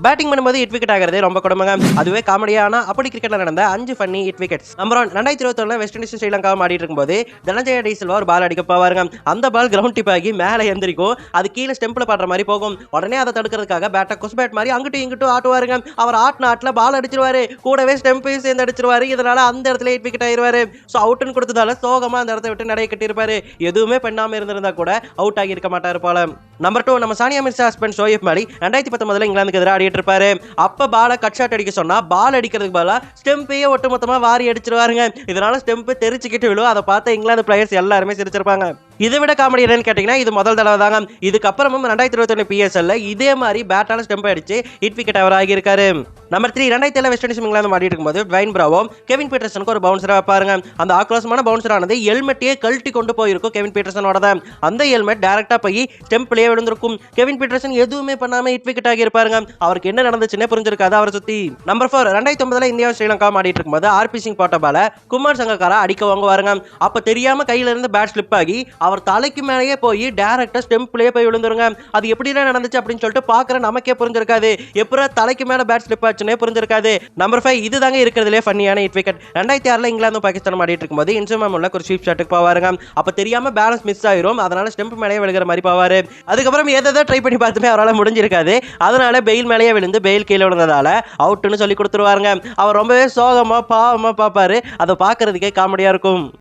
Batting பண்ணும்போது hit wicket ஆகிறது ரொம்ப கொடுமைங்க. அதுவே காமெடியான அப்படி கிரிக்கெட்ல நடந்த 5 funny hit wickets. Number 1 2021 west Indies Sri Lanka ஆடிட்டு இருக்கும்போது தனஞ்சய டி சில்வா ஒரு பால் அடிக்க போவாருங்க. அந்த பால் கிரவுண்ட் டிப் ஆகி மேலே எந்திரிக்கும். அது கீழே ஸ்டெம்ப்ல படுற மாதிரி போகும். உடனே அதை தடுக்கிறதுக்காக பேட்டை குஸ் பேட் மாதிரி அங்கிட்டும் இங்கிட்டும் ஆட்டுவாருங்க. அவர் ஆட்டில பால் அடிச்சிருவாரு, கூடவே ஸ்டெம்பையும் சேர்ந்து அடிச்சிருவாரு. இதனால அந்த இடத்துல ஹிட் விக்கெட் ஆயிருவாரு. ஸோ அவுட்னு கொடுத்ததால சோகமா அந்த இடத்த விட்டு நடை கட்டியிருப்பாரு. எதுவுமே பண்ணாம இருந்திருந்தா கூட அவுட் ஆகி இருக்க மாட்டாரு போல. நம்பர் 2 நம்ம சானியா மிர்சா ஹஸ்பண்ட் ஷோயப் மாலி 2019 இங்கிலாந்துக்கு எதிராக ஆடிட்டு இருப்பாரு. அப்ப பாலை கட் ஷாட் அடிக்க சொன்னா பால் அடிக்கிறதுக்கு பதிலா ஸ்டெம்பையே ஒட்டுமொத்தமா வாரி அடிச்சிருவாருங்க. இதனால ஸ்டெம்ப் தெரிச்சுக்கிட்டு விழும். அதை பார்த்த இங்கிலாந்து பிளேயர்ஸ் எல்லாருமே சிரிச்சிருப்பாங்க. இதை விட காமெடி என்னன்னு கேட்டீங்கன்னா இது முதல் தடவை தாங்க. இதுக்கப்புறமும் 2021 PSL இதே மாதிரி பேட்டால ஸ்டெம்ப் அடிச்சு ஹிட் விக்கெட் அவர் ஆகியிருக்காரு. நம்பர் 3 2007 வெஸ்ட் இண்டீஸ் இங்கிலாந்து ஆடிட்டு இருக்கும்போது ட்வைன் பிராவோ கெவின் பீட்டர்சனுக்கு ஒரு பவுன்சரா வைப்பாருங்க. அந்த ஆக்ரோஷமான பவுன்சர் ஆனது ஹெல்மெட்டையே கழட்டி கொண்டு போயிருக்கும் கெவின் பீட்டர்சனோட. அந்த ஹெல்மெட் டைரக்டா போய் ஸ்டெம்ப்லயே விழுந்திருக்கும். கெவின் பீட்டர்சன் எதுவுமே பண்ணாம ஹிட் விக்கெட் ஆகி இருப்பாருங்க. அவருக்கு என்ன நடந்துச்சுன்னே புரிஞ்சிருக்காது அவரை சுத்தி. நம்பர் 4 2009 இந்தியா ஸ்ரீலங்கா ஆடிட்டு இருக்கும்போது ஆர்பி சிங் போட்ட பால குமார் சங்கக்காரா அடிக்க வாங்குவாருங்க. அப்ப தெரியாம கையில இருந்து பேட் ஸ்லிப் ஆகி அவர் தலைக்கு மேலேயே போய் டைரக்டா ஸ்டெம்ப்லயே போய் விழுந்துருங்க. அது எப்படிலாம் நடந்துச்சு அப்படின்னு சொல்லிட்டு பாக்குற நமக்கே புரிஞ்சிருக்காது. எப்பரா தலைக்கு மேல பேட் ஸ்லிப் ஆச்சுன்னே புரிஞ்சிருக்காது. நம்பர் 5 இதுதாங்க இருக்கிறதுலே ஃபன்னியான ஹிட் விக்கெட். 2006 இங்கிலாந்தும் பாகிஸ்தானும் ஆடிட்டு இருக்கும்போது இன்சுமாமுல்ல ஒரு ஸ்வீப் ஷாட்டுக்கு போவாருங்க. அப்ப தெரியாம பேலன்ஸ் மிஸ் ஆயிரும். அதனால ஸ்டெம்ப் மேலேயே விழுகிற மாதிரி போவாரு. அதுக்கப்புறம் ஏதோ ட்ரை பண்ணி பார்த்துமே அவரால் முடிஞ்சிருக்காது. அதனால பெயில் மேலேயே விழுந்து பெயில் கீழே விழுந்ததால அவுட்னு சொல்லி கொடுத்துருவாருங்க. அவர் ரொம்பவே சோகமா பாவமா பார்ப்பாரு. அதை பார்க்கறதுக்கே காமெடியா இருக்கும்.